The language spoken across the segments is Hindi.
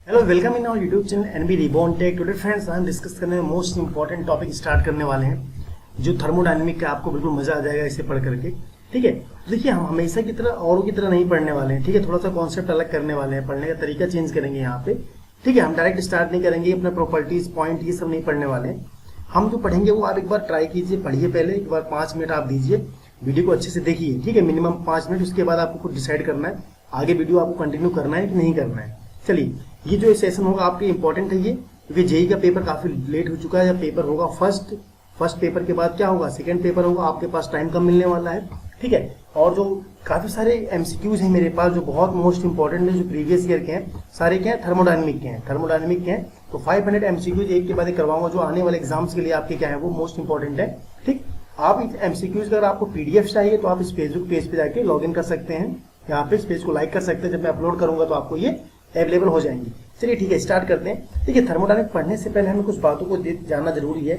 Hello welcome in our YouTube channel NB reborn tech. Today friends हम डिस्कस करने में मोस्ट इंपॉर्टेंट टॉपिक स्टार्ट करने वाले हैं जो थर्मोडायनेमिक का आपको बिल्कुल मजा आ जाएगा इसे पढ़ करके। ठीक है, देखिए हम हमेशा की तरह औरों की तरह नहीं पढ़ने वाले हैं। ठीक है, थोड़ा सा कॉन्सेप्ट अलग करने वाले हैं, पढ़ने का तरीका चेंज करेंगे यहाँ पे। ठीक है, हम डायरेक्ट स्टार्ट नहीं करेंगे, अपने प्रॉपर्टीज पॉइंट ये सब नहीं पढ़ने वाले हैं। हम जो पढ़ेंगे वो आप एक बार ट्राई कीजिए, पढ़िए पहले एक बार 5 मिनट आप दीजिए, वीडियो को अच्छे से देखिए। ठीक है, मिनिमम 5 मिनट, उसके बाद आपको खुद डिसाइड करना है आगे वीडियो आपको कंटिन्यू करना है कि नहीं करना है। चलिए, ये जो सेशन होगा आपके इंपॉर्टेंट है ये, क्योंकि जेई का पेपर काफी लेट हो चुका है। या पेपर होगा फर्स्ट पेपर के बाद क्या होगा, सेकंड पेपर होगा, आपके पास टाइम कम मिलने वाला है। ठीक है, और जो काफी सारे एमसीक्यूज हैं मेरे पास जो बहुत मोस्ट इंपॉर्टेंट है, जो प्रीवियस ईयर के हैं, सारे क्या है थर्मोडायनेमिक के हैं। तो 500 एमसीक्यूज एक के बाद एक करवाऊंगा जो आने वाले एग्जाम्स के लिए आपके क्या है वो मोस्ट इंपॉर्टेंट है। ठीक, आप इस एमसीक्यूज अगर आपको पीडीएफ चाहिए तो आप इस फेसबुक पेज पे जाके लॉग इन कर सकते हैं, यहाँ पे इस पेज को लाइक कर सकते हैं। जब मैं अपलोड करूंगा तो आपको ये अवेलेबल हो जाएंगी। चलिए ठीक है, स्टार्ट करते हैं। देखिए, थर्मोडायनेमिक पढ़ने से पहले हमें कुछ बातों को जानना जरूरी है।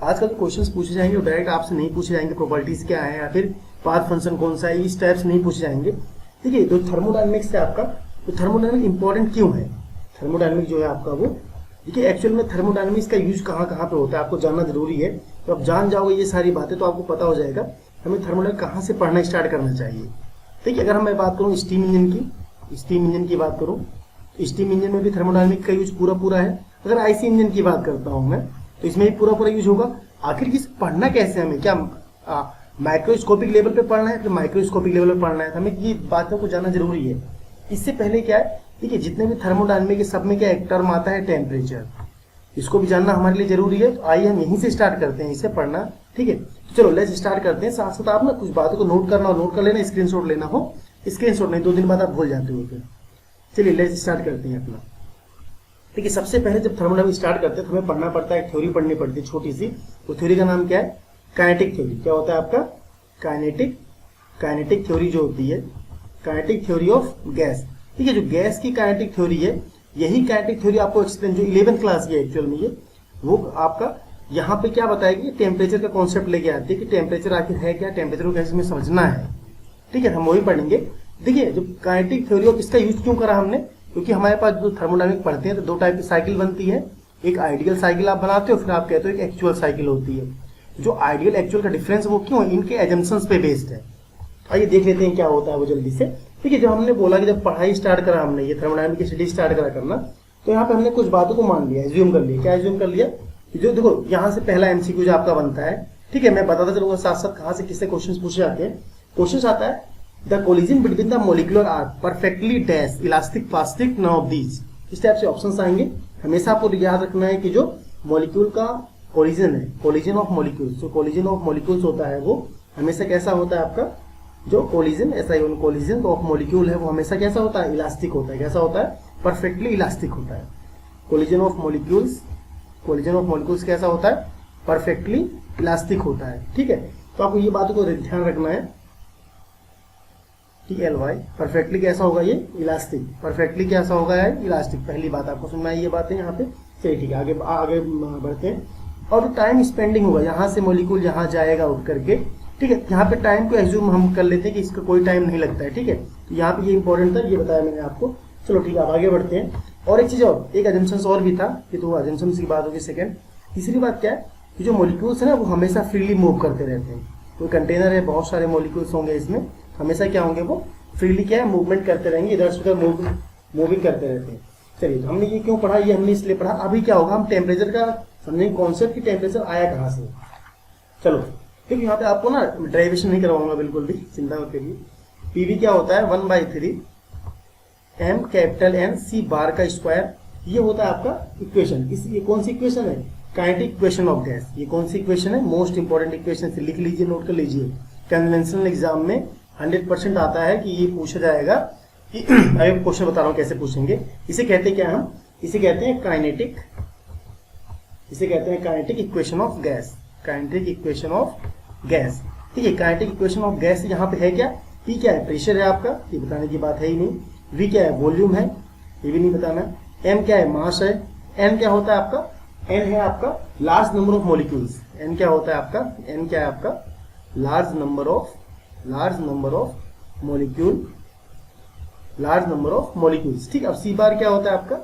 आजकल जो क्वेश्चंस पूछे जाएंगे वो डायरेक्ट आपसे नहीं पूछे जाएंगे, प्रॉपर्टीज क्या है या फिर पाथ फंक्शन कौन सा है, इस टाइप से नहीं पूछे जाएंगे। देखिए, तो थर्मोडायनेमिक्स से आपका तो थर्मोडायनेमिक इंपॉर्टेंट क्यों है, थर्मोडायनेमिक जो है आपका वो, देखिए एक्चुअल में थर्मोडायनेमिक्स का यूज कहाँ कहाँ पे होता है आपको जानना जरूरी है। तो आप जान जाओगे ये सारी बातें तो आपको पता हो जाएगा हमें थर्मोडायनेमिक कहाँ से पढ़ना स्टार्ट करना चाहिए। देखिए, अगर मैं बात करूँ स्टीम इंजन की बात करूँ, स्टीम इंजन में भी थर्मोडायनेमिक का यूज पूरा है। अगर आईसी इंजन की बात करता हूं मैं तो इसमें भी पूरा यूज होगा। आखिर किस पढ़ना कैसे हमें, क्या माइक्रोस्कोपिक लेवल पे पढ़ना है, फिर माइक्रोस्कोपिक लेवल पे पढ़ना है, तो हमें ये बातों को जानना जरूरी है। इससे पहले क्या है, देखिए जितने भी थर्मोडायनेमिक के सब में क्या एक टर्म आता है टेम्परेचर, इसको भी जानना हमारे लिए जरूरी है। तो आइए हम यहीं से स्टार्ट करते हैं इसे पढ़ना। ठीक है, तो चलो लेट्स स्टार्ट करते हैं। साथ साथ आप ना कुछ बातों को नोट करना, नोट कर लेना, स्क्रीनशॉट लेना हो, स्क्रीनशॉट नहीं 2 दिन बाद आप भूल जाते हो। फिर चलिए लेट्स स्टार्ट करते हैं अपना। देखिए, सबसे पहले जब थर्मोडायनेमिक स्टार्ट करते हैं तो हमें पढ़ना पड़ता है, थ्योरी पढ़नी पड़ती है छोटी सी। तो थ्योरी का नाम क्या है, काइनेटिक थ्योरी। क्या होता है आपका, काइनेटिक थ्योरी जो होती है, काइनेटिक थ्योरी ऑफ गैस। ठीक है, जो गैस की काइनेटिक थ्योरी है, यही काइनेटिक थ्योरी आपको एक्सप्लेन जो 11th क्लास की है एक्चुअल में ये, वो आपका यहाँ पे क्या बताएगी, टेम्परेचर का कॉन्सेप्ट लेके आती है कि टेम्परेचर आखिर है क्या, टेम्परेचर को कैसे हमें समझना है। ठीक है, हम वही पढ़ेंगे। देखिए, जो काइनेटिक थ्योरी ऑफ इसका यूज क्यों करा हमने, क्योंकि हमारे पास जो थर्मोडायनेमिक पढ़ते हैं तो 2 टाइप की साइकिल बनती है। एक आइडियल साइकिल आप बनाते हो, फिर आप कहते हो एक एक्चुअल साइकिल होती है। जो आइडियल एक्चुअल का डिफरेंस वो क्यों है, इनके एजम्पशंस पे बेस्ड है। आइए देख लेते हैं क्या होता है वो जल्दी से। ठीक है, जब हमने बोला कि जब पढ़ाई स्टार्ट करा हमने, ये थर्मोडायनेमिक की स्टडी स्टार्ट करा करना, तो यहाँ पे हमने कुछ बातों को मान लिया, एज्यूम कर लिया। क्या एज्यूम कर लिया, जो देखो यहाँ से पहला एमसीक्यू जो आपका बनता है। ठीक है, मैं बताता चलूंगा साथ साथ कहाँ से किससे क्वेश्चन पूछे जाते हैं। क्वेश्चन आता है The collision between the molecular are perfectly dash elastic plastic none of these। इस टाइप से ऑप्शंस आएंगे। हमेशा आपको याद रखना है कि जो मॉलिक्यूल का कोलिजन है, कोलिजन ऑफ मॉलिक्यूल्स, जो कोलिजन ऑफ मॉलिक्यूल्स होता है वो हमेशा कैसा होता है आपका, जो कोलिजन ऐसा ही कोलिजन ऑफ मॉलिक्यूल है वो हमेशा कैसा होता है, इलास्टिक होता है। कैसा होता है, परफेक्टली इलास्टिक होता है। कोलिजन ऑफ मॉलिक्यूल्स कैसा होता है, परफेक्टली इलास्टिक होता है। ठीक है, तो आपको ये बातों को ध्यान रखना है। TLY परफेक्टली कैसा होगा, ये इलास्टिक, परफेक्टली कैसा होगा है इलास्टिक। पहली बात आपको समझ में आई ये बातें यहाँ पे। चलिए ठीक है, आगे बढ़ते हैं। और जो टाइम स्पेंडिंग होगा, यहाँ से मॉलिक्यूल यहाँ जाएगा उठ करके। ठीक है, यहाँ पे टाइम को एज्यूम हम कर लेते हैं कि इसका कोई टाइम नहीं लगता है। ठीक है, तो यहाँ पे ये इंपॉर्टेंट था, ये बताया मैंने आपको। चलो ठीक है, अब आगे बढ़ते हैं। और एक चीज और, एक एजम्पशन और भी था कि तो एजम्पशन की बात होगी सेकेंड। तीसरी बात क्या है कि जो मॉलिक्यूल्स है ना वो हमेशा फ्रीली मूव करते रहते हैं। कोई कंटेनर है, बहुत सारे मॉलिक्यूल्स होंगे इसमें, हमेशा क्या होंगे वो फ्रीली क्या है मूवमेंट करते रहेंगे, इधर से उधर मूविंग करते रहते हैं। चलिए, तो हमने ये क्यों पढ़ा, ये हमने इसलिए पढ़ा। अभी क्या होगा, हम टेम्परेचर का समझेंगे कॉन्सेप्ट कि टेम्परेचर आया कहाँ से। चलो ठीक है, यहाँ पे आपको ना डेरिवेशन नहीं करवाऊंगा बिल्कुल भी, चिंता मत करिए। पीवी क्या होता है, 1/3 M कैपिटल N C बार का स्क्वायर। ये होता है आपका इक्वेशन। ये कौन सी इक्वेशन है, काइनेटिक इक्वेशन ऑफ गैस। ये कौन सी इक्वेशन है, मोस्ट इंपॉर्टेंट इक्वेशन से लिख लीजिए, नोट कर लीजिए। कन्वेंशनल एग्जाम में 100% आता है कि ये पूछा जाएगा कि अभी क्वेश्चन बता रहा हूं कैसे पूछेंगे। इसे कहते हैं क्या, हम इसे कहते हैं kinetic, equation of gas, kinetic equation of gas. ठीक है, काइनेटिक इक्वेशन ऑफ गैस यहाँ पे है क्या, P क्या है, प्रेशर है आपका, ये बताने की बात है ही नहीं। V क्या है, वॉल्यूम है, ये भी नहीं बताना। M क्या है, मास है। N क्या होता है आपका, N है आपका large number of molecules. N क्या होता है आपका, N क्या है आपका लार्ज नंबर ऑफ मॉलिक्यूल्स। ठीक, अब C बार क्या होता है आपका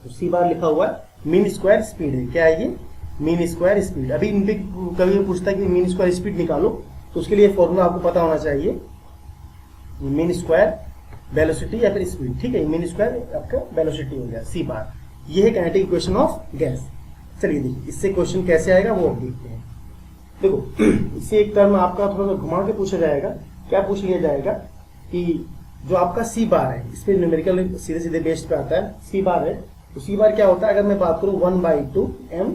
तो सी बार लिखा हुआ है मीन स्क्वायर स्पीड है। क्या है ये? Mean square speed. अभी इन पे कभी ये पूछता है कि मीन स्क्वायर स्पीड निकालो, तो उसके लिए फॉर्मूला आपको पता होना चाहिए, मीन स्क्वायर वेलोसिटी या फिर स्पीड। ठीक है, मीन स्क्वायर आपका वेलोसिटी हो गया सी बार। ये है काइनेटिक इक्वेशन ऑफ गैस। चलिए देखिए इससे क्वेश्चन कैसे आएगा वो अब देखते हैं। देखो इससे एक टर्म आपका थोड़ा सा घुमा के पूछा जाएगा। क्या पूछ लिया जाएगा कि जो आपका सी बार है, इस पे न्यूमेरिकल सीधे सीधे बेस्ड पे आता है। सी बार है तो सी बार क्या होता है, अगर मैं बात करूं 1/2 m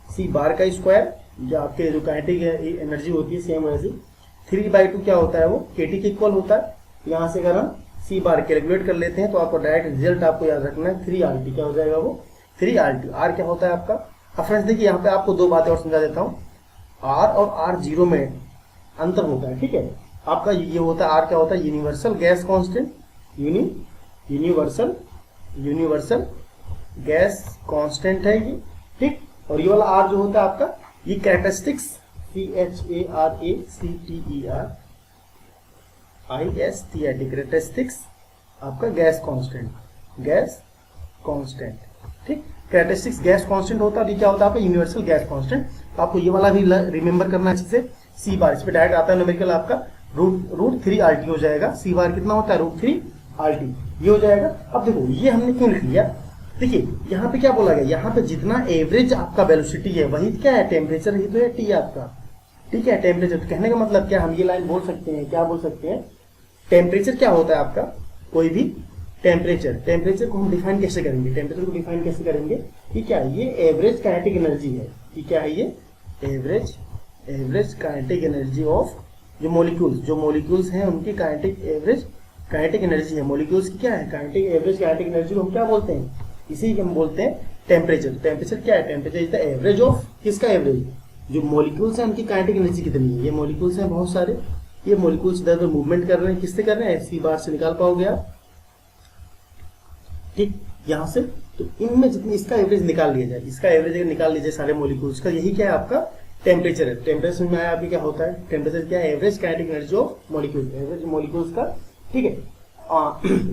सी बार का स्क्वायर, जो आपके जो काइनेटिक एनर्जी होती है सेम एनर्जी, 3/2 क्या होता है वो केटी के इक्वल होता है। यहाँ से अगर हम सी बार कैलकुलेट कर लेते हैं तो आपको डायरेक्ट रिजल्ट आपको याद रखना है 3RT। क्या हो जाएगा वो? 3RT। आर क्या होता है आपका? अब फ्रेंड्स देखिए यहाँ पे आपको दो बातें और समझा देता हूँ। आर और R0 में अंतर होता है। ठीक है, आपका ये होता है आर क्या होता है? Universal gas constant, universal gas constant है ये। ठीक, और ये वाला आर जो होता है आपका ये कैरेक्टरिस्टिक्स, CHARACTERISTIC कैरेक्टरिस्टिक्स आपका गैस कांस्टेंट। ठीक, कैरेक्टरिस्टिक्स गैस कांस्टेंट होता है। ये क्या होता है आपका? Universal gas constant. आपको ये वाला भी रिमेंबर करना है अच्छे से। सी बार इस पे डायरेक्ट आता है न्यूमेरिकल आपका रूट 3RT हो जाएगा। सी बार कितना होता है? रूट 3RT ये हो जाएगा। अब देखो ये हमने क्यों लिख लिया, देखिए यहाँ पे क्या बोला गया, यहाँ पे जितना एवरेज आपका वेलोसिटी है वही क्या है? टेम्परेचर ही तो है टी आपका। ठीक है, टेम्परेचर। तो कहने का मतलब क्या, हम ये लाइन बोल सकते हैं, क्या बोल सकते हैं? टेम्परेचर क्या होता है आपका? कोई भी टेम्परेचर को हम डिफाइन कैसे करेंगे? टेम्परेचर को डिफाइन कैसे करेंगे कि क्या ये एवरेज काइनेटिक एनर्जी है। कि क्या है ये? एवरेज काइनेटिक एनर्जी ऑफ जो मॉलिक्यूल्स हैं उनकी एवरेज काइनेटिक एनर्जी है। मॉलिक्यूल्स की क्या है? एवरेज काइनेटिक एनर्जी को हम क्या बोलते हैं? इसी को हम बोलते हैं टेम्परेचर। टेम्परेचर क्या है? Temperature is the average of, किसका एवरेज? जो मॉलिक्यूल्स हैं उनकी काइनेटिक एनर्जी कितनी है। ये मॉलिक्यूल्स हैं बहुत सारे, ये मॉलिक्यूल्स इधर उधर मूवमेंट कर रहे हैं, किससे कर रहे हैं? सी बार से निकाल पाओगे आप। ठीक, यहाँ से तो इनमें जितनी इसका एवरेज निकाल लिया जाए, इसका एवरेज अगर निकाल लीजिए सारे मॉलिक्यूल्स का, यही क्या है आपका? टेम्परेचर है। टेम्परेचर में आया आपकी क्या होता है? टेम्परेचर क्या है? Average kinetic energy of molecule, average molecules का। ठीक है,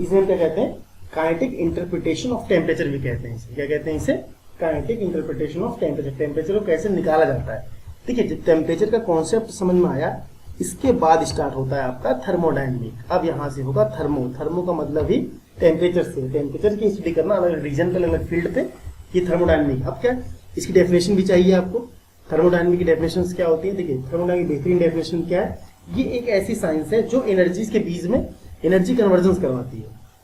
इसमें क्या कहते हैं? काइनेटिक इंटरप्रिटेशन ऑफ टेम्परेचर भी कहते हैं इसे। क्या कहते हैं इसे? Kinetic interpretation of temperature. Temperature को कैसे निकाला जाता है। देखिए जब टेम्परेचर का कॉन्सेप्ट समझ में आया, इसके बाद स्टार्ट होता है आपका थर्मोडायनेमिक। अब यहाँ से होगा थर्मो का मतलब ही टेम्परेचर से, टेम्परेचर की स्टडी करना अलग रीजन पे, अलग फील्ड पे, ये थर्मोडायनेमिक। अब क्या इसकी डेफिनेशन भी चाहिए आपको। थर्मोडायनेमिक की डेफिनेशन क्या होती है? देखिए थर्मोडायनेमिक की बेहतरीन डेफिनेशन क्या है? ये एक ऐसी साइंस है जो एनर्जीज के बीच में एनर्जी कन्वर्जन करवाती है।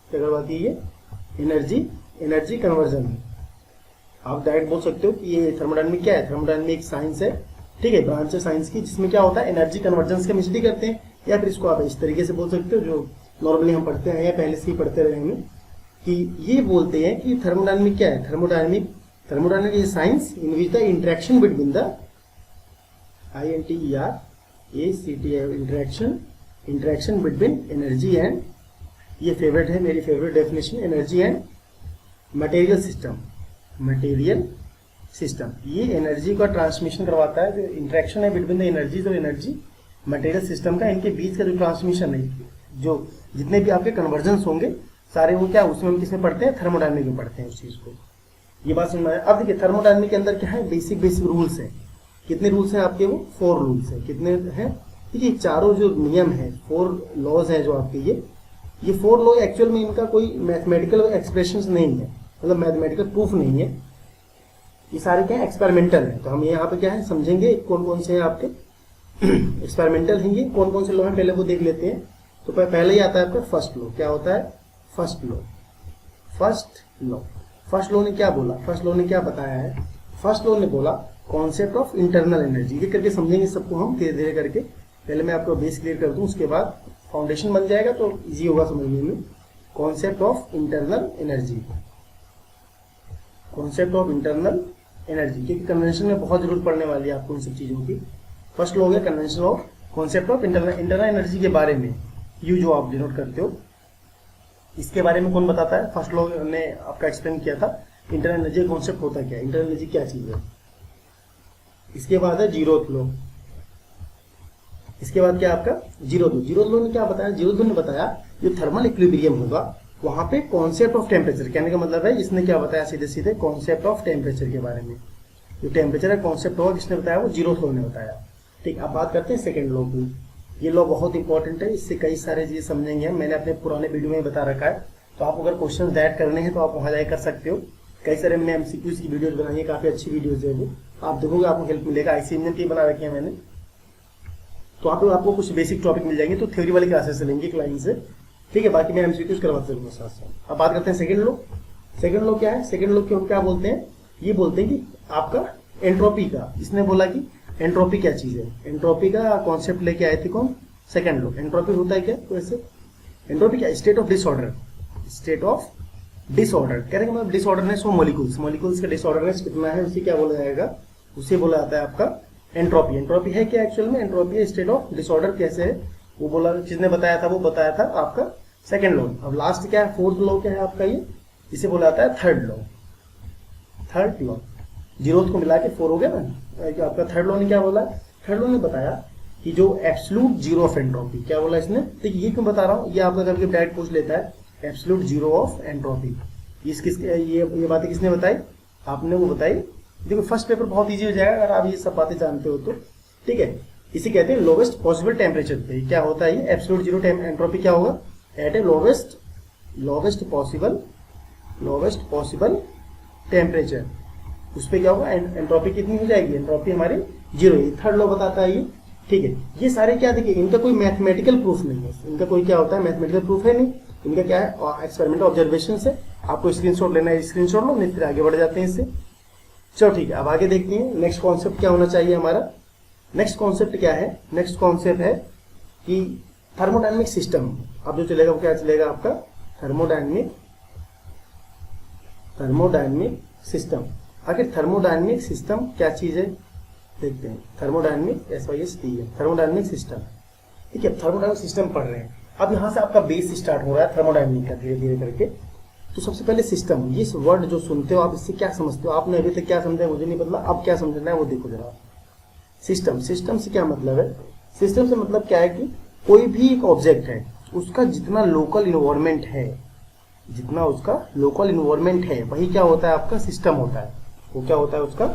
क्या करवाती है? ये एनर्जी कन्वर्जन। आप डायरेक्ट बोल सकते हो कि ये थर्मोडायनेमिक क्या है? थर्मोडायनेमिक साइंस है। ठीक है, ब्रांच है साइंस की, जिसमें क्या होता है? एनर्जी कन्वर्जेंस की हम स्टडी करते हैं। या फिर इसको आप इस तरीके से बोल सकते हो जो नॉर्मली हम पढ़ते हैं या पहले से ही पढ़ते रहे हैं, कि ये बोलते हैं कि थर्मोडायनेमिक क्या है? Thermodynamic is science in which the interaction between the interaction between energy and, ये फेवरेट है मेरी, favourite definition, energy and material system. ये एनर्जी का ट्रांसमिशन करवाता है। जो इंटरेक्शन है बिटवीन द एनर्जीज और एनर्जी मटेरियल सिस्टम का, इनके बीच का जो ट्रांसमिशन है, जो जितने भी आपके कन्वर्जन्स होंगे सारे वो क्या उसमें हम किसमें पढ़ते हैं? थर्मोडायनेमिक में पढ़ते हैं उस चीज को। ये बात समझ में आया। अब देखिए थर्मोडायनेमिक के अंदर क्या है? बेसिक रूल्स है। कितने रूल्स हैं आपके? वो 4 रूल्स है। कितने हैं? देखिए चारों जो नियम है, 4 लॉज है जो आपके, ये 4 लॉ एक्चुअल में इनका कोई मैथमेटिकल एक्सप्रेशन नहीं है, मतलब मैथमेटिकल प्रूफ नहीं है। ये सारे क्या है? एक्सपेरिमेंटल है। तो हम यहाँ पे क्या है समझेंगे कौन कौन से हैं आपके एक्सपेरिमेंटल हैं। ये कौन कौन से लॉ हैं पहले वो देख लेते हैं। तो पहले ही आता है आपका फर्स्ट लॉ। क्या होता है? फर्स्ट लॉ ने क्या बोला? फर्स्ट लॉ ने क्या बताया है? फर्स्ट लॉ ने बोला कॉन्सेप्ट ऑफ इंटरनल एनर्जी। ये करके समझेंगे सबको हम धीरे धीरे करके। पहले मैं आपको बेस क्लियर कर दूं, उसके बाद फाउंडेशन बन जाएगा तो इजी होगा समझने में। कॉन्सेप्ट ऑफ इंटरनल एनर्जी, क्योंकि कन्वेंशन में बहुत जरूरत पड़ने वाली है आपको इन सब चीजों की। फर्स्ट लॉ हो गया convention of concept of internal energy के बारे में। यू जो आप डिनोट करते हो, इसके बारे में कौन बताता है? फर्स्ट लॉ ने आपका एक्सप्लेन किया था इंटरनल एनर्जी कॉन्सेप्ट होता क्या है, इंटरनल एनर्जी क्या चीज है। इसके बाद है जीरोथ लॉ। इसके बाद क्या आपका जीरोथ लॉ ने क्या बताया? जीरोथ लॉ ने बताया जो थर्मल इक्विलिब्रियम होगा, वहां पे कॉन्सेप्ट ऑफ टेम्परेचर, कहने का मतलब है इसने क्या बताया, सीधे सीधे कॉन्सेप्ट ऑफ टेम्परेचर के बारे में। जो टेम्परेचर का कॉन्सेप्ट होगा किसने बताया, वो जीरोथ लॉ ने बताया। ठीक, अब बात करते हैं सेकंड लॉ की। ये लॉ बहुत इंपॉर्टेंट है, इससे कई सारे चीजें समझेंगे हम, मैंने अपने पुराने वीडियो में बता रखा है। तो आप अगर क्वेश्चन ऐड करने हैं तो आप वहां जाकर कर सकते हो। कई सारे मैंने एमसीक्यूज की वीडियोज बनाई है, काफी अच्छी वीडियोज है वो, आप देखोगे आपको हेल्प मिलेगा। आईसी इंजन की बना रखी है मैंने, तो आपको कुछ बेसिक टॉपिक मिल जाएंगे। तो थ्योरी वाली क्लासेस लेंगे एक लाइन से, ठीक है, बाकी मैं एमसीक्यूज करवाते रहूंगा साथ साथ। अब बात करते हैं सेकंड लॉ। सेकंड लॉ क्या है, सेकंड लॉ को हम क्या बोलते हैं, ये बोलते हैं कि आपका एंट्रोपी का, इसने बोला कि एंट्रोपी क्या चीज है। एंट्रोपी का कॉन्सेप्ट लेके आए थे कौन, सेकंड लॉ। एंट्रोपी होता है क्या, तो ऐसे एंट्रोपी क्या, state of disorder, state of disorder, कहने का मतलब डिसऑर्डरनेस ऑफ मॉलिक्यूल्स, मॉलिक्यूल्स का डिसऑर्डरनेस कितना है उसे क्या बोला जाएगा, उसे बोला जाता है आपका एंट्रोपी। एंट्रोपी है क्या एक्चुअल में, एंट्रोपी है स्टेट ऑफ डिसऑर्डर। कैसे है वो बोला, किसने बताया था, वो बताया था आपका सेकंड लॉ। अब लास्ट क्या है, फोर्थ लॉ क्या है आपका, ये इसे बोला जाता है third law. Third law, zeroth को मिला के 4 हो गया ना। आपका थर्ड लॉ ने क्या बोला, थर्ड लॉ ने बताया कि जो एब्सोल्यूट जीरो ऑफ एंट्रोपी, क्या बोला इसने, तो ये क्यों बता रहा हूँ, ये आपका करके डायरेक्ट पूछ लेता है, एब्सोल्यूट जीरो ऑफ एंट्रोपी। ये बातें किसने बताई, आपने वो बताई। देखो फर्स्ट पेपर बहुत इजी हो जाएगा अगर आप ये सब बातें जानते हो तो, ठीक है। इसे कहते हैं लोवेस्ट पॉसिबल टेम्परेचर पे क्या होता है, ये एब्सोल्यूट जीरो एंट्रोपी क्या होगा, एट ए लोवेस्ट पॉसिबल टेम्परेचर, उस पे क्या होगा, एंट्रोपी कितनी हो जाएगी, एंट्रोपी हमारी जीरो। ये थर्ड लॉ बताता है ये, ठीक है। ये सारे क्या देखिए, इनका कोई मैथमेटिकल प्रूफ नहीं है, इनका कोई क्या होता है मैथमेटिकल प्रूफ है नहीं, इनका क्या है एक्सपेरिमेंटल ऑब्जर्वेशन से। आपको स्क्रीनशॉट लेना है स्क्रीनशॉट लो, नहीं फिर आगे बढ़ जाते हैं इससे। चलो ठीक है, अब आगे देखते हैं नेक्स्ट कॉन्सेप्ट क्या होना चाहिए हमारा। नेक्स्ट कॉन्सेप्ट क्या है, नेक्स्ट कॉन्सेप्ट है कि थर्मोडायनेमिक सिस्टम। अब जो चलेगा वो क्या चलेगा आपका, थर्मोडायनेमिक सिस्टम। आखिर थर्मोडायनेमिक सिस्टम क्या चीज है देखते हैं। थर्मोडायनेमिक SYST है, थर्मोडायनेमिक सिस्टम, ठीक है। थर्मोडायनेमिक सिस्टम पढ़ रहे हैं, अब यहाँ से आपका बेस स्टार्ट हो रहा है थर्मोडायनेमिक का धीरे धीरे करके। तो सबसे पहले सिस्टम, ये वर्ड जो सुनते हो आप इससे क्या समझते हो, आपने अभी तक क्या समझा है मुझे नहीं पता, अब क्या समझना है वो देखो जरा। सिस्टम, सिस्टम से क्या मतलब है, सिस्टम से मतलब क्या है कि कोई भी एक ऑब्जेक्ट है, उसका जितना लोकल इन्वायरमेंट है, जितना उसका लोकल इन्वायरमेंट है वही क्या होता है आपका सिस्टम होता है। वो क्या होता है उसका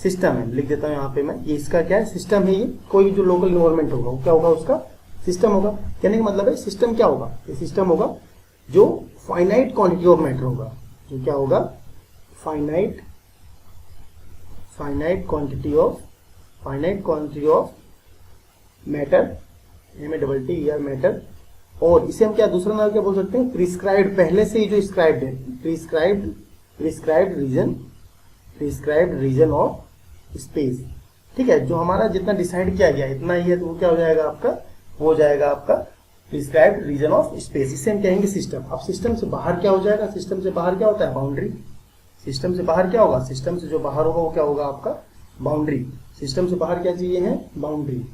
सिस्टम है, लिख देता हूँ यहाँ पे मैं, ये इसका क्या है सिस्टम है। ये कोई भी जो लोकल इन्वायरमेंट होगा वो क्या होगा उसका सिस्टम होगा। कहने का मतलब है सिस्टम क्या होगा, ये सिस्टम होगा जो फाइनाइट क्वांटिटी ऑफ मैटर होगा, जो क्या होगा finite quantity of matter, MATTER matter. और इसे हम क्या दूसरा नाम क्या बोल सकते हैं, प्रिस्क्राइब्ड, पहले से ही जो स्क्राइब्ड है, प्रिस्क्राइब्ड रीजन ऑफ स्पेस, ठीक है। जो हमारा जितना डिसाइड किया गया इतना ही है, तो वो क्या हो जाएगा आपका, वो हो जाएगा आपका प्रिस्क्राइब्ड रीजन ऑफ स्पेस। इसे हम कहेंगे सिस्टम। अब सिस्टम से बाहर क्या हो जाएगा, सिस्टम से बाहर क्या होता है बाउंड्री। सिस्टम से बाहर क्या होगा, सिस्टम से जो बाहर होगा वो क्या होगा आपका बाउंड्री। सिस्टम से बाहर क्या चाहिए है, बाउंड्री।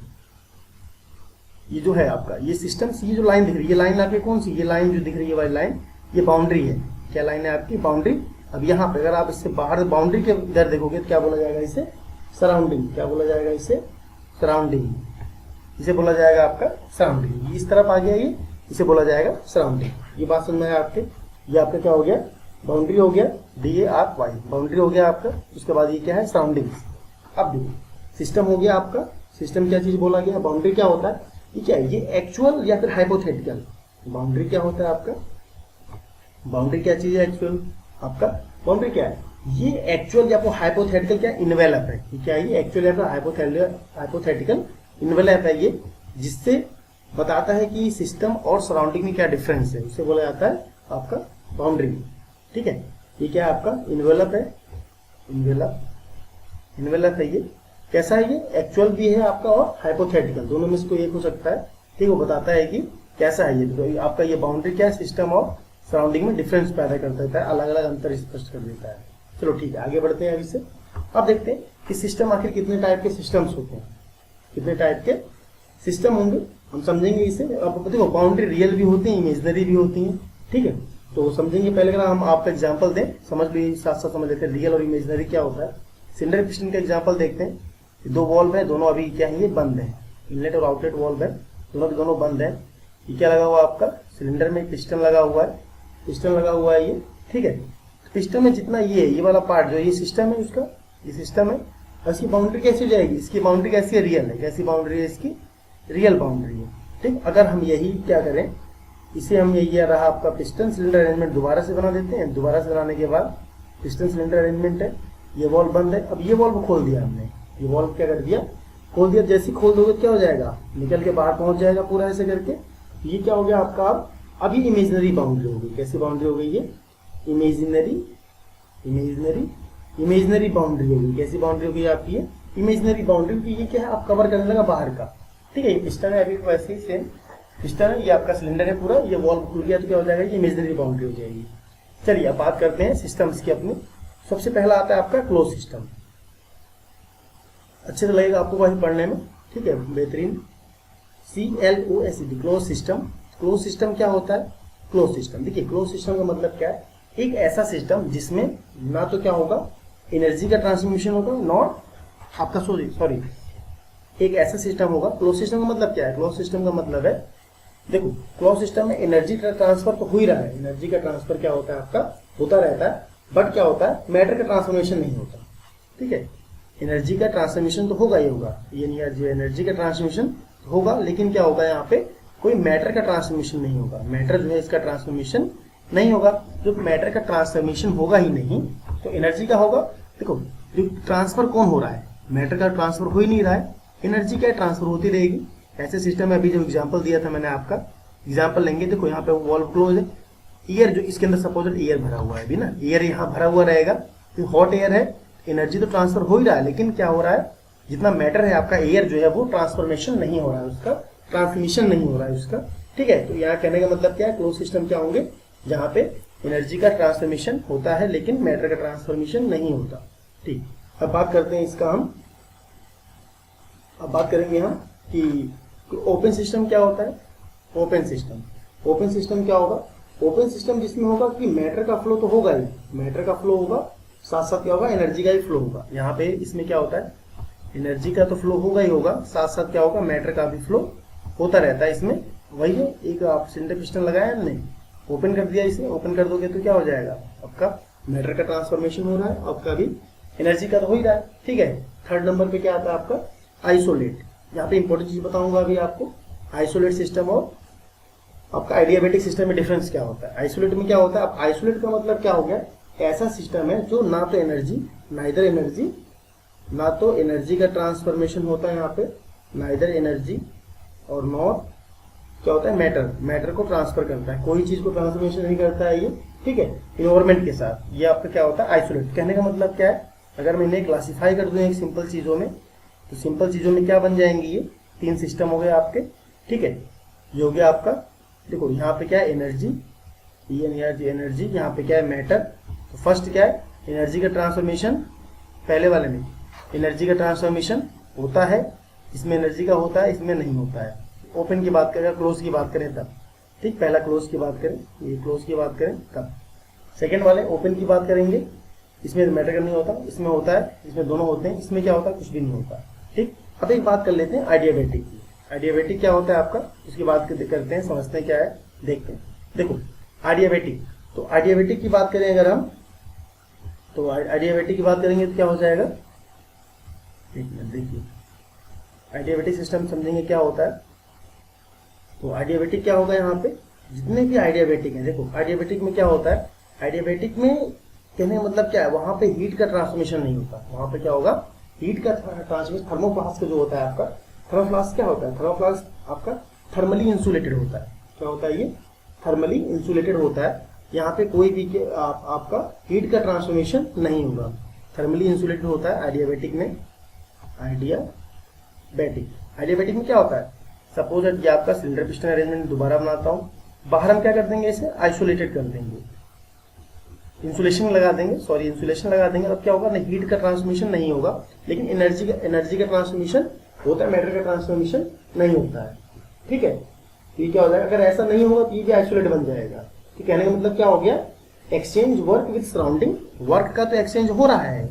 ये जो है आपका ये सिस्टम से, ये जो लाइन दिख रही है, ये लाइन आपकी कौन सी, ये लाइन जो दिख रही है वाली लाइन, ये बाउंड्री है। क्या लाइन है आपकी, बाउंड्री। अब यहाँ पे अगर आप इससे बाहर बाउंड्री के इधर देखोगे तो क्या बोला जाएगा इसे, सराउंडिंग। क्या बोला जाएगा इसे, सराउंडिंग। इसे बोला जाएगा आपका सराउंडिंग। इस तरफ आ गया ये, इसे बोला जाएगा सराउंडिंग। ये बात समझ में आया आपके। ये आपका क्या हो गया, बाउंड्री हो गया, DARY, बाउंड्री हो गया आपका। उसके बाद ये क्या है, सराउंडिंग। अब देखो सिस्टम हो गया आपका। सिस्टम क्या चीज बोला गया, बाउंड्री क्या होता है, ये क्या है, ये एक्चुअल या फिर हाइपोथेटिकल। बाउंड्री क्या होता है आपका, बाउंड्री क्या चीज है एक्चुअल आपका, बाउंड्री क्या है, ये एक्चुअल या फिर हाइपोथेटिकल क्या इन्वेलप है। ये क्या है, ये एक्चुअल या फिर हाइपोथेटिकल इन्वेलप है, ये जिससे बताता है कि सिस्टम और सराउंडिंग में क्या डिफरेंस है, उसे बोला जाता है आपका बाउंड्री, ठीक है। ये क्या है आपका इन्वेलप है, इन्वेलप है। ये कैसा है, ये एक्चुअल भी है आपका और हाइपोथेटिकल, दोनों में से कोई एक हो सकता है, ठीक। वो बताता है कि कैसा है ये। तो आपका ये बाउंड्री क्या है, सिस्टम और सराउंडिंग में डिफरेंस पैदा कर देता है, अलग अलग अंतर स्पष्ट कर देता है। चलो ठीक है, आगे बढ़ते हैं अभी से। अब देखते हैं कि सिस्टम आखिर कितने टाइप के सिस्टम्स होते हैं, कितने टाइप के सिस्टम होंगे, हम समझेंगे इसे। अब देखो बाउंड्री रियल भी होती है, इमेजिनरी भी होती है, ठीक है। तो समझेंगे पहले अगर हम आपका एग्जाम्पल दें, समझ भी साथ साथ समझ लेते हैं रियल और इमेजिनरी क्या होता है। सिलेंडर पिस्टन का एग्जाम्पल देखते हैं। दो वॉल्व है, दोनों अभी क्या है, ये बंद है, इनलेट और आउटलेट वॉल्व है, दोनों के दोनों बंद है। ये क्या लगा हुआ आपका, सिलेंडर में पिस्टन लगा हुआ है, पिस्टन लगा हुआ है ये, ठीक है। पिस्टन में जितना ये वाला पार्ट जो ये सिस्टम है उसका, ये सिस्टम है, और इसकी बाउंड्री कैसी हो जाएगी, इसकी बाउंड्री कैसी है, रियल है। कैसी बाउंड्री है इसकी, रियल बाउंड्री है, ठीक। अगर हम यही क्या करें, इसे हम ये रहा आपका पिस्टन सिलेंडर अरेंजमेंट दोबारा से बना देते हैं। दोबारा से बनाने के बाद पिस्टन सिलेंडर अरेंजमेंट है, ये वॉल्व बंद है। अब ये वॉल्व खोल दिया हमने, ये वॉल्व क्या कर दिया, खोल दिया। जैसे खोल दोगे क्या हो जाएगा, निकल के बाहर पहुंच जाएगा पूरा ऐसे करके। ये क्या हो गया आपका, अब ये इमेजिनरी बाउंड्री हो गई। कैसी बाउंड्री हो गई ये, इमेजिनरी बाउंड्री हो गई। कैसी बाउंड्री हो गई आपकी ये, इमेजिनरी बाउंड्री। ये क्या है, आप कवर करने लगा बाहर का, ठीक है। ये पिस्टन है, अभी वैसे ही सेम पिस्टन है, ये आपका सिलेंडर है पूरा, ये वॉल्व खुल गया तो क्या हो जाएगा, ये इमेजिनरी बाउंड्री हो जाएगी। चलिए अब बात करते हैं सिस्टम्स की अपनी। सबसे पहला आता है आपका क्लोज सिस्टम। अच्छे से लगेगा आपको वही पढ़ने में, ठीक है, बेहतरीन। CLOSED, close system. Close system क्या होता है, क्लोज सिस्टम, देखिए क्लोज सिस्टम का मतलब क्या है, एक ऐसा सिस्टम जिसमें ना तो क्या होगा, एनर्जी का ट्रांसमिशन होगा, नॉट आपका सॉरी एक ऐसा सिस्टम होगा। क्लोज सिस्टम का मतलब क्या है, क्लोज सिस्टम का मतलब है, देखो क्लोज सिस्टम में एनर्जी का ट्रांसफर तो हो ही रहा है। एनर्जी का ट्रांसफर क्या होता है आपका, होता रहता है, बट क्या होता है, मैटर का ट्रांसफॉर्मेशन नहीं होता, ठीक है। एनर्जी का ट्रांसफॉर्मेशन तो होगा ही होगा, ये एनर्जी का ट्रांसफॉर्मेशन होगा, लेकिन क्या होगा यहाँ पे, कोई मैटर का ट्रांसफॉर्मेशन नहीं होगा। मैटर जो है इसका ट्रांसफॉर्मेशन नहीं होगा। जो मैटर का ट्रांसफॉर्मेशन होगा ही नहीं तो एनर्जी का होगा। देखो जो ट्रांसफर कौन हो रहा है, मैटर का ट्रांसफर हो ही नहीं रहा है, एनर्जी क्या ट्रांसफर होती रहेगी। ऐसे सिस्टम में अभी जो एग्जांपल दिया था मैंने आपका, एग्जांपल लेंगे। देखो यहाँ पे वॉल्व क्लोज है, एयर जो इसके अंदर सपोज एयर भरा हुआ है अभी ना, एयर यहाँ भरा हुआ रहेगा, तो हॉट एयर है, एनर्जी तो ट्रांसफर हो ही रहा है, लेकिन क्या हो रहा है, जितना मैटर है आपका एयर जो है वो ट्रांसफॉर्मेशन नहीं हो रहा है, उसका ट्रांसमिशन नहीं हो रहा है उसका, ठीक है। तो यहाँ कहने का मतलब क्या है, क्लोज सिस्टम क्या होंगे, जहाँ पे एनर्जी का ट्रांसफॉर्मेशन होता है लेकिन मैटर का ट्रांसफॉर्मेशन नहीं होता, ठीक। अब बात करते हैं इसका हम, अब बात करेंगे हम कि ओपन सिस्टम क्या होता है। ओपन सिस्टम क्या होगा, ओपन सिस्टम जिसमें होगा कि मैटर का फ्लो तो होगा ही, मैटर का फ्लो होगा, साथ साथ क्या होगा, एनर्जी का भी फ्लो होगा। यहाँ पे इसमें क्या होता है, एनर्जी का तो फ्लो होगा ही होगा, साथ साथ क्या होगा, मैटर का भी फ्लो होता रहता है इसमें। वही है, एक आप सिलेंडर पिस्टन लगाया हमने, ओपन कर दिया, इसे ओपन कर दोगे तो क्या हो जाएगा, आपका मैटर का ट्रांसफॉर्मेशन हो रहा है, आपका भी एनर्जी का तो हो ही रहा है, ठीक है। थर्ड नंबर पे क्या आता है आपका, आइसोलेट। यहाँ पे इंपॉर्टेंट चीज बताऊंगा अभी आपको, आइसोलेट सिस्टम और आपका आइडियाबैटिक सिस्टम में डिफरेंस क्या होता है। आइसोलेट में क्या होता है, अब आइसोलेट का मतलब क्या हो गया, ऐसा सिस्टम है जो ना तो एनर्जी, नाइदर एनर्जी, ना तो एनर्जी का ट्रांसफॉर्मेशन होता है यहाँ पे, नाइदर एनर्जी, और नॉट क्या होता है, मैटर को ट्रांसफर करता है, कोई चीज को ट्रांसफॉर्मेशन नहीं करता है ये, ठीक है, इन्वायरमेंट के साथ। ये आपका क्या होता है, आइसोलेट। कहने का मतलब क्या है, अगर मैं इन्हें क्लासीफाई कर दूं एक सिंपल चीजों में, तो सिंपल चीजों में क्या बन जाएंगी, ये तीन सिस्टम हो गए आपके, ठीक है। ये हो गया आपका, देखो यहाँ पे क्या है, एनर्जी, ये एनर्जी, यहाँ पे क्या है, मैटर। तो फर्स्ट क्या है, एनर्जी का ट्रांसफॉर्मेशन, पहले वाले में एनर्जी का ट्रांसफॉर्मेशन होता है, इसमें एनर्जी का होता है, इसमें नहीं होता है। ओपन की बात करें, क्लोज की बात करें तब, ठीक, पहला क्लोज की बात करें, ये क्लोज की बात करें तब। सेकेंड वाले ओपन की बात करेंगे, इसमें मैटर का नहीं होता, इसमें होता है, इसमें दोनों होते हैं, इसमें क्या होता है, कुछ भी नहीं होता, ठीक। अब एक बात कर लेते हैं आइडियाबैटिक की। आइडियाबैटिक क्या होता है आपका, उसकी बात करते हैं, समझते हैं क्या है, देखते हैं। देखो आइडियाबैटिक, तो आइडियाबैटिक की बात करें अगर हम, तो आइडियाबैटिक की बात करेंगे तो क्या हो जाएगा, एक मिनट देखिए, आइडियाबैटिक सिस्टम समझेंगे क्या होता है। तो आइडियाबैटिक क्या होगा, यहाँ पे जितने भी आइडियाबैटिक हैं, देखो आइडियाबैटिक में क्या होता है, आइडियाबैटिक में कहने का मतलब क्या है, वहां पे हीट का ट्रांसमिशन नहीं होता, वहां पे क्या होगा, हीट का ट्रांसमिशन, थर्मोफ्लास्क जो होता है आपका, थर्मोफ्लास्क क्या होता है, थर्मोफ्लास्क आपका थर्मली इंसुलेटेड होता है। क्या होता है ये, थर्मली इंसुलेटेड होता है, यहाँ पे कोई भी आपका हीट का ट्रांसफॉर्मेशन नहीं होगा, थर्मली इंसुलेटेड होता है आइडियाबैटिक में। आइडियाबैटिक में क्या होता है, सपोज ये आपका सिलेंडर पिस्टन अरेंजमेंट दोबारा बनाता हूँ, बाहर हम क्या कर देंगे, इसे आइसोलेटेड कर देंगे, इंसुलेशन लगा देंगे। अब क्या होगा ना, हीट का ट्रांसमिशन नहीं होगा, लेकिन एनर्जी का ट्रांसमिशन होता है, मैटर का ट्रांसफॉर्मेशन नहीं होता है, ठीक है। तो ये क्या हो जाएगा, अगर ऐसा नहीं होगा तो ये भी आइसोलेट बन जाएगा। तो कहने का मतलब क्या हो गया, exchange work with surrounding, work का तो एक्सचेंज हो रहा है,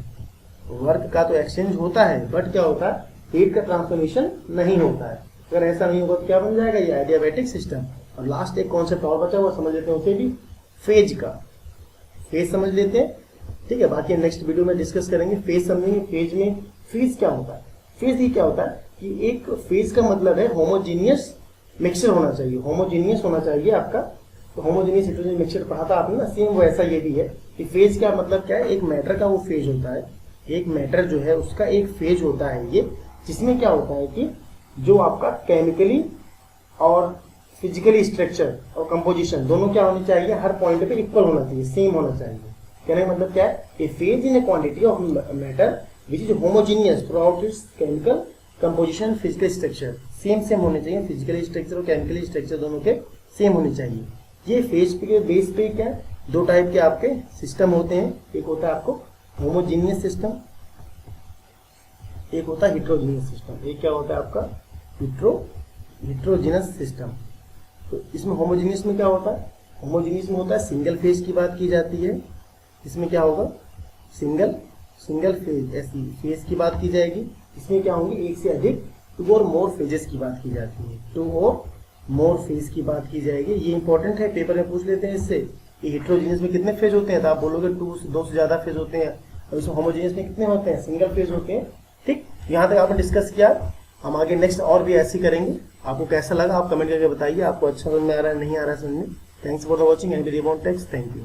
वर्क का तो एक्सचेंज होता है, बट क्या होता है, हीट का ट्रांसफॉर्मेशन नहीं होता है। अगर ऐसा नहीं होगा तो क्या बन जाएगा, ये आइडियाबैटिक सिस्टम। और लास्ट एक कॉन्सेप्ट और बचा हुआ, समझ लेते हैं उसे भी। फेज का, फेज समझ लेते हैं, ठीक है। बाकी नेक्स्ट वीडियो में डिस्कस करेंगे, फेज समझेंगे। फेज में फेज क्या होता है, फेज ही क्या होता है कि एक फेज का मतलब है होमोजीनियस मिक्सचर होना चाहिए, होमोजीनियस होना चाहिए आपका। तो होमोजीनियस हेटेरोजीनियस मिक्सचर पढ़ा था आपने ना, सेम वैसा ये भी है कि फेज का मतलब क्या है, एक मैटर का वो फेज होता है, एक मैटर जो है उसका एक फेज होता है ये, जिसमें क्या होता है कि जो आपका केमिकली और फिजिकली स्ट्रक्चर और कंपोजिशन दोनों क्या होनी चाहिए, हर पॉइंट पे इक्वल होना चाहिए, सेम होना चाहिए। कहने का मतलब क्या है, a phase in a quantity of matter which is homogeneous throughout its chemical composition physical structure, same होने चाहिए, फिजिकली स्ट्रक्चर और केमिकली स्ट्रक्चर दोनों के सेम होने चाहिए। ये फेज पे बेस पे क्या है, दो टाइप के आपके सिस्टम होते हैं, एक होता है आपको होमोजीनियस सिस्टम, एक होता है हिट्रोजीनियस सिस्टम। एक क्या होता है आपका हिट्रोजीनियस सिस्टम। तो इसमें होमोजीनियस में क्या होता है, होमोजीनियस में होता है सिंगल फेज की बात की जाती है, इसमें क्या होगा सिंगल फेज, ऐसी फेज की बात की जाएगी। इसमें क्या होंगे, एक से अधिक टू और मोर फेजेस की बात की जाती है, टू और मोर फेज की बात की जाएगी। ये इंपॉर्टेंट है, पेपर में पूछ लेते हैं इससे कि हिट्रोजीनियस में कितने फेज होते हैं, तो आप बोलोगे 2 से ज्यादा फेज होते हैं, और इसमें होमोजीनियस में कितने होते हैं, सिंगल फेज होते हैं। ठीक, यहाँ तक आपने डिस्कस किया, हम आगे नेक्स्ट और भी ऐसे करेंगे। आपको कैसा लगा आप कमेंट करके बताइए, आपको अच्छा समझ में आ रहा है नहीं आ रहा है समझ में। Thanks for the watching and text, thank you.